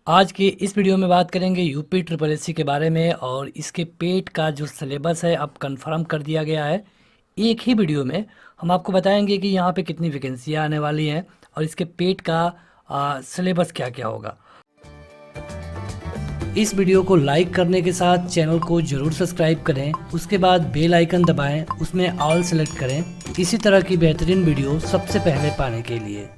आज की इस वीडियो में बात करेंगे यूपी ट्रिपल एससी के बारे में और इसके पेट का जो सिलेबस है अब कंफर्म कर दिया गया है। एक ही वीडियो में हम आपको बताएंगे कि यहाँ पे कितनी वैकेंसियाँ आने वाली हैं और इसके पेट का सिलेबस क्या क्या होगा। इस वीडियो को लाइक करने के साथ चैनल को जरूर सब्सक्राइब करें, उसके बाद बेल आइकन दबाएं, उसमें ऑल सेलेक्ट करें इसी तरह की बेहतरीन वीडियो सबसे पहले पाने के लिए।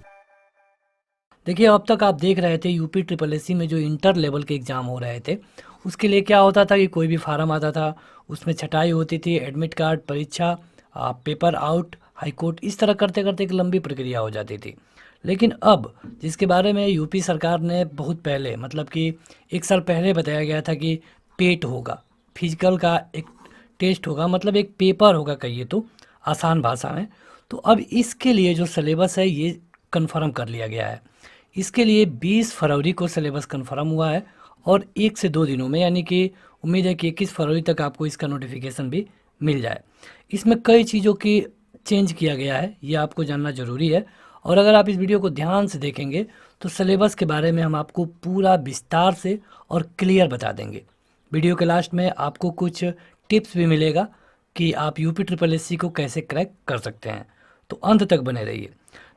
देखिए, अब तक आप देख रहे थे यूपी ट्रिपल एससी में जो इंटर लेवल के एग्ज़ाम हो रहे थे उसके लिए क्या होता था कि कोई भी फार्म आता था, उसमें छटाई होती थी, एडमिट कार्ड, परीक्षा, पेपर आउट, हाई कोर्ट, इस तरह करते करते एक लंबी प्रक्रिया हो जाती थी। लेकिन अब जिसके बारे में यूपी सरकार ने बहुत पहले मतलब कि 1 साल पहले बताया गया था कि पेट होगा, फिजिकल का एक टेस्ट होगा, मतलब एक पेपर होगा कहिए तो आसान भाषा में। तो अब इसके लिए जो सिलेबस है ये कंफर्म कर लिया गया है। इसके लिए 20 फरवरी को सिलेबस कंफर्म हुआ है और 1 से 2 दिनों में, यानी कि उम्मीद है कि 21 फरवरी तक आपको इसका नोटिफिकेशन भी मिल जाए। इसमें कई चीज़ों की चेंज किया गया है, ये आपको जानना ज़रूरी है। और अगर आप इस वीडियो को ध्यान से देखेंगे तो सिलेबस के बारे में हम आपको पूरा विस्तार से और क्लियर बता देंगे। वीडियो के लास्ट में आपको कुछ टिप्स भी मिलेगा कि आप यूपी ट्रिपल एससी को कैसे क्रैक कर सकते हैं, तो अंत तक बने रहिए।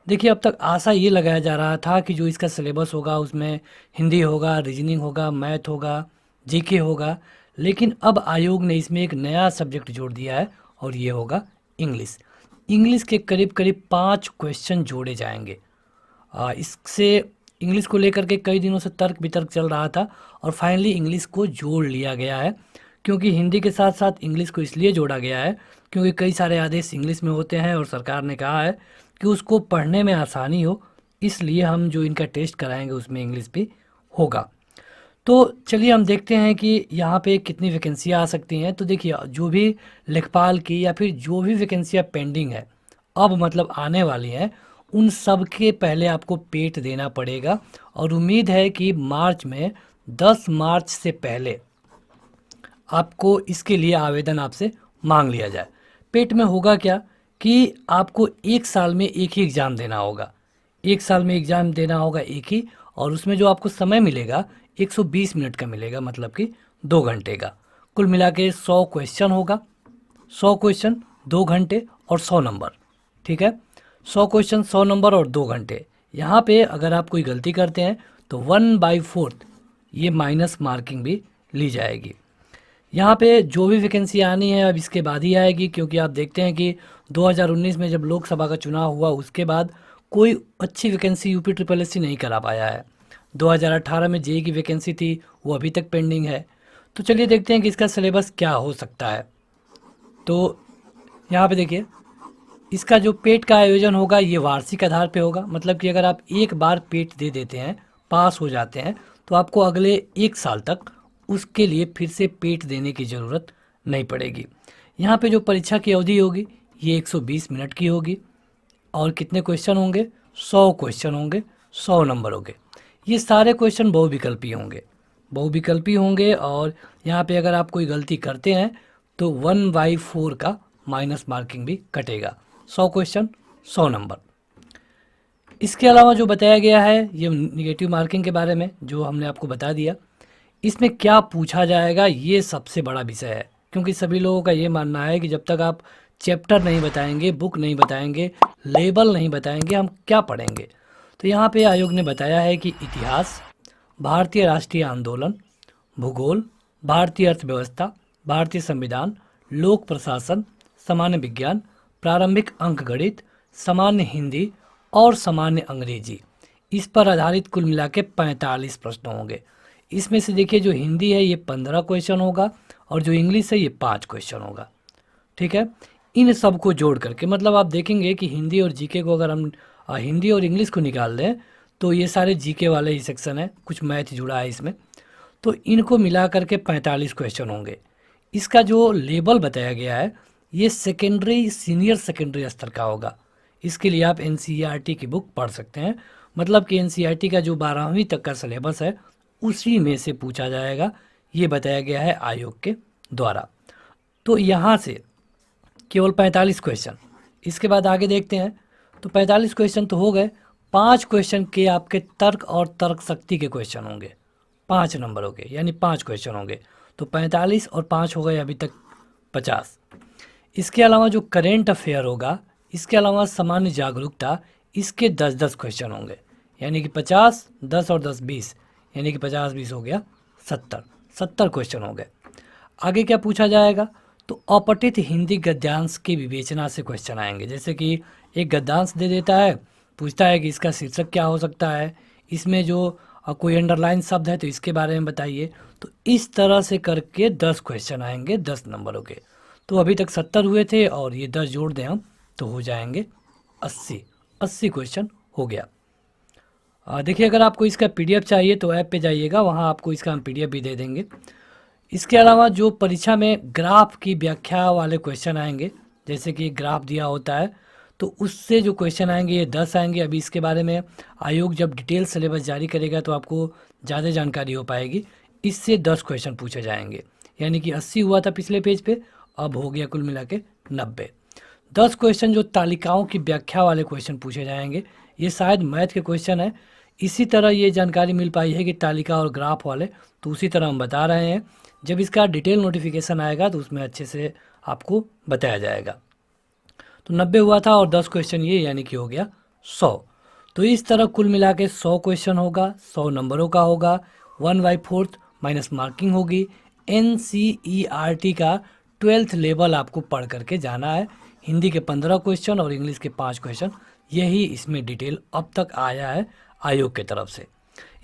देखिए, अब तक आशा ये लगाया जा रहा था कि जो इसका सिलेबस होगा उसमें हिंदी होगा, रीजनिंग होगा, मैथ होगा, जीके होगा, लेकिन अब आयोग ने इसमें एक नया सब्जेक्ट जोड़ दिया है और ये होगा इंग्लिश। इंग्लिश के करीब करीब 5 क्वेश्चन जोड़े जाएंगे। इससे इंग्लिश को लेकर के कई दिनों से तर्क वितर्क चल रहा था और फाइनली इंग्लिश को जोड़ लिया गया है। क्योंकि हिंदी के साथ साथ इंग्लिश को इसलिए जोड़ा गया है क्योंकि कई सारे आदेश इंग्लिश में होते हैं और सरकार ने कहा है कि उसको पढ़ने में आसानी हो, इसलिए हम जो इनका टेस्ट कराएंगे उसमें इंग्लिश भी होगा। तो चलिए हम देखते हैं कि यहाँ पे कितनी वैकेंसियाँ आ सकती हैं। तो देखिए, जो भी लेखपाल की या फिर जो भी वैकेंसियाँ पेंडिंग है अब मतलब आने वाली हैं, उन सब के पहले आपको पेट देना पड़ेगा और उम्मीद है कि मार्च में 10 मार्च से पहले आपको इसके लिए आवेदन आपसे मांग लिया जाए। पेट में होगा क्या कि आपको 1 साल में एक ही एग्ज़ाम देना होगा, 1 साल में एग्ज़ाम देना होगा एक ही, और उसमें जो आपको समय मिलेगा 120 मिनट का मिलेगा, मतलब कि 2 घंटे का। कुल मिला के 100 क्वेश्चन होगा, 100 क्वेश्चन 2 घंटे और 100 नंबर। ठीक है, 100 क्वेश्चन 100 नंबर और 2 घंटे। यहाँ पे अगर आप कोई गलती करते हैं तो 1/4 ये माइनस मार्किंग भी ली जाएगी। यहाँ पे जो भी वैकेंसी आनी है अब इसके बाद ही आएगी, क्योंकि आप देखते हैं कि 2019 में जब लोकसभा का चुनाव हुआ उसके बाद कोई अच्छी वैकेंसी यूपी ट्रिपल एससी नहीं करा पाया है। 2018 में जेई की वैकेंसी थी, वो अभी तक पेंडिंग है। तो चलिए देखते हैं कि इसका सिलेबस क्या हो सकता है। तो यहाँ पे देखिए, इसका जो पेट का आयोजन होगा ये वार्षिक आधार पे होगा, मतलब कि अगर आप एक बार पेट दे देते हैं, पास हो जाते हैं, तो आपको अगले 1 साल तक उसके लिए फिर से पेट देने की ज़रूरत नहीं पड़ेगी। यहाँ पे जो परीक्षा की अवधि होगी ये 120 मिनट की होगी और कितने क्वेश्चन होंगे, 100 क्वेश्चन होंगे, 100 नंबर होंगे। ये सारे क्वेश्चन बहुविकल्पी होंगे, बहुविकल्पी होंगे। और यहाँ पे अगर आप कोई गलती करते हैं तो 1/4 का माइनस मार्किंग भी कटेगा। 100 क्वेश्चन 100 नंबर। इसके अलावा जो बताया गया है ये निगेटिव मार्किंग के बारे में जो हमने आपको बता दिया। इसमें क्या पूछा जाएगा ये सबसे बड़ा विषय है, क्योंकि सभी लोगों का ये मानना है कि जब तक आप चैप्टर नहीं बताएंगे, बुक नहीं बताएंगे, लेबल नहीं बताएंगे, हम क्या पढ़ेंगे। तो यहाँ पे आयोग ने बताया है कि इतिहास, भारतीय राष्ट्रीय आंदोलन, भूगोल, भारतीय अर्थव्यवस्था, भारतीय संविधान, लोक प्रशासन, सामान्य विज्ञान, प्रारंभिक अंकगणित, सामान्य हिंदी और सामान्य अंग्रेजी, इस पर आधारित कुल मिला के 45 प्रश्न होंगे। इसमें से देखिए, जो हिंदी है ये 15 क्वेश्चन होगा और जो इंग्लिश है ये 5 क्वेश्चन होगा। ठीक है, इन सब को जोड़ करके मतलब आप देखेंगे कि हिंदी और जीके को अगर हम हिंदी और इंग्लिश को निकाल दें तो ये सारे जीके वाले ही सेक्शन है, कुछ मैथ जुड़ा है इसमें। तो इनको मिला करके 45 क्वेश्चन होंगे। इसका जो लेवल बताया गया है ये सेकेंडरी, सीनियर सेकेंडरी स्तर का होगा। इसके लिए आप एनसीईआरटी की बुक पढ़ सकते हैं, मतलब कि एनसीईआरटी का जो 12वीं तक का सिलेबस है उसी में से पूछा जाएगा, ये बताया गया है आयोग के द्वारा। तो यहाँ से केवल 45 क्वेश्चन। इसके बाद आगे देखते हैं। तो 45 क्वेश्चन तो हो गए, 5 क्वेश्चन के आपके तर्क और तर्क शक्ति के क्वेश्चन होंगे। 5 नंबर हो गए, यानी 5 क्वेश्चन होंगे। तो 45 और 5 हो गए अभी तक 50। इसके अलावा जो करेंट अफेयर होगा, इसके अलावा सामान्य जागरूकता, इसके 10-10 क्वेश्चन होंगे, यानी कि 50, 10 और 10 20, यानी कि 50-20 हो गया 70 क्वेश्चन हो गए। आगे क्या पूछा जाएगा, तो अपठित हिंदी गद्यांश की विवेचना से क्वेश्चन आएंगे। जैसे कि एक गद्यांश दे देता है, पूछता है कि इसका शीर्षक क्या हो सकता है, इसमें जो कोई अंडरलाइन शब्द है तो इसके बारे में बताइए। तो इस तरह से करके 10 क्वेश्चन आएंगे 10 नंबरों के। तो अभी तक 70 हुए थे और ये 10 जोड़ दें हम तो हो जाएंगे 80 क्वेश्चन हो गया। देखिए, अगर आपको इसका पीडीएफ चाहिए तो ऐप पे जाइएगा, वहाँ आपको इसका हम पीडीएफ भी दे देंगे। इसके अलावा जो परीक्षा में ग्राफ की व्याख्या वाले क्वेश्चन आएंगे, जैसे कि ग्राफ दिया होता है तो उससे जो क्वेश्चन आएंगे ये 10 आएंगे। अभी इसके बारे में आयोग जब डिटेल सिलेबस जारी करेगा तो आपको ज़्यादा जानकारी हो पाएगी। इससे 10 क्वेश्चन पूछे जाएंगे, यानी कि 80 हुआ था पिछले पेज पे, अब हो गया कुल मिला के 90। 10 क्वेश्चन जो तालिकाओं की व्याख्या वाले क्वेश्चन पूछे जाएंगे, ये शायद मैथ के क्वेश्चन है। इसी तरह ये जानकारी मिल पाई है कि तालिका और ग्राफ वाले, तो उसी तरह हम बता रहे हैं। जब इसका डिटेल नोटिफिकेशन आएगा तो उसमें अच्छे से आपको बताया जाएगा। तो 90 हुआ था और 10 क्वेश्चन ये, यानी कि हो गया 100। तो इस तरह कुल मिला के 100 क्वेश्चन होगा, 100 नंबरों का होगा। 1/4 माइनस मार्किंग होगी। NCERT का 12th लेवल आपको पढ़ करके जाना है। हिंदी के 15 क्वेश्चन और इंग्लिश के 5 क्वेश्चन, यही इसमें डिटेल अब तक आया है आयोग की तरफ से।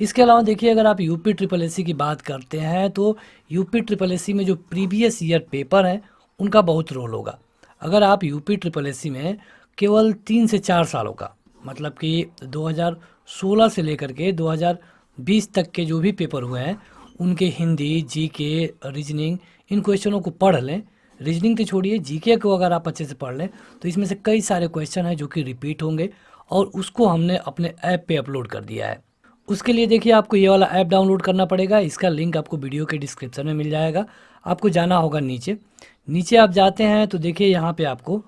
इसके अलावा देखिए, अगर आप यूपी ट्रिपल एससी की बात करते हैं तो यूपी ट्रिपल एससी में जो प्रीवियस ईयर पेपर हैं उनका बहुत रोल होगा। अगर आप यूपी ट्रिपल एससी में केवल 3 से 4 सालों का, मतलब कि 2016 से लेकर के 2020 तक के जो भी पेपर हुए हैं उनके हिंदी, जीके, रीजनिंग, इन क्वेश्चनों को पढ़ लें। रीजनिंग तो छोड़िए, जीके को अगर आप अच्छे से पढ़ लें तो इसमें से कई सारे क्वेश्चन हैं जो कि रिपीट होंगे, और उसको हमने अपने ऐप पे अपलोड कर दिया है। उसके लिए देखिए, आपको ये वाला ऐप डाउनलोड करना पड़ेगा। इसका लिंक आपको वीडियो के डिस्क्रिप्शन में मिल जाएगा। आपको जाना होगा नीचे आप जाते हैं तो देखिए यहाँ पे आपको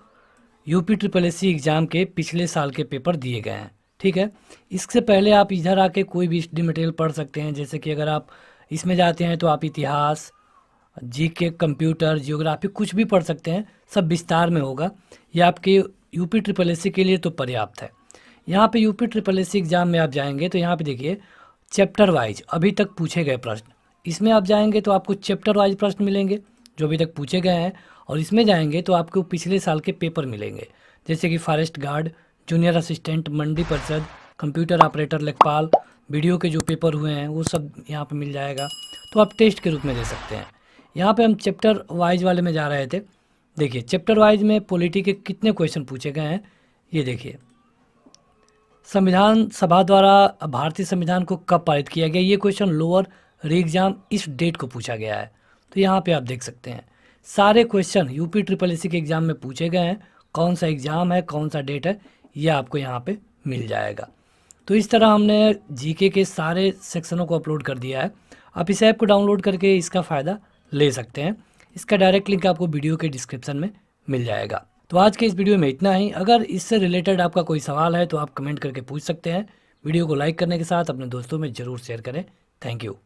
यूपी ट्रिपल एससी एग्ज़ाम के पिछले साल के पेपर दिए गए हैं, ठीक है। इससे पहले आप इधर आके कोई भी स्टडी मटेरियल पढ़ सकते हैं। जैसे कि अगर आप इसमें जाते हैं तो आप इतिहास, जीके, कंप्यूटर, जियोग्राफी कुछ भी पढ़ सकते हैं, सब विस्तार में होगा। ये आपके यूपी ट्रिपल एससी के लिए तो पर्याप्त है। यहाँ पे यूपी ट्रिपल एससी एग्ज़ाम में आप जाएंगे तो यहाँ पे देखिए चैप्टर वाइज अभी तक पूछे गए प्रश्न, इसमें आप जाएंगे तो आपको चैप्टर वाइज प्रश्न मिलेंगे जो अभी तक पूछे गए हैं, और इसमें जाएंगे तो आपको पिछले साल के पेपर मिलेंगे। जैसे कि फॉरेस्ट गार्ड, जूनियर असिस्टेंट, मंडी परिषद, कंप्यूटर ऑपरेटर, लेखपाल, वीडियो के जो पेपर हुए हैं वो सब यहाँ पे मिल जाएगा, तो आप टेस्ट के रूप में दे सकते हैं। यहाँ पे हम चैप्टर वाइज वाले में जा रहे थे। देखिए चैप्टर वाइज में पॉलिटी के कितने क्वेश्चन पूछे गए हैं, ये देखिए। संविधान सभा द्वारा भारतीय संविधान को कब पारित किया गया, ये क्वेश्चन लोअर री एग्जाम इस डेट को पूछा गया है। तो यहाँ पे आप देख सकते हैं सारे क्वेश्चन यूपी ट्रिपल एससी के एग्ज़ाम में पूछे गए हैं। कौन सा एग्ज़ाम है, कौन सा डेट है, ये आपको यहाँ पे मिल जाएगा। तो इस तरह हमने जीके के सारे सेक्शनों को अपलोड कर दिया है। आप इस ऐप को डाउनलोड करके इसका फ़ायदा ले सकते हैं। इसका डायरेक्ट लिंक आपको वीडियो के डिस्क्रिप्शन में मिल जाएगा। तो आज के इस वीडियो में इतना ही। अगर इससे रिलेटेड आपका कोई सवाल है तो आप कमेंट करके पूछ सकते हैं। वीडियो को लाइक करने के साथ अपने दोस्तों में ज़रूर शेयर करें। Thank you.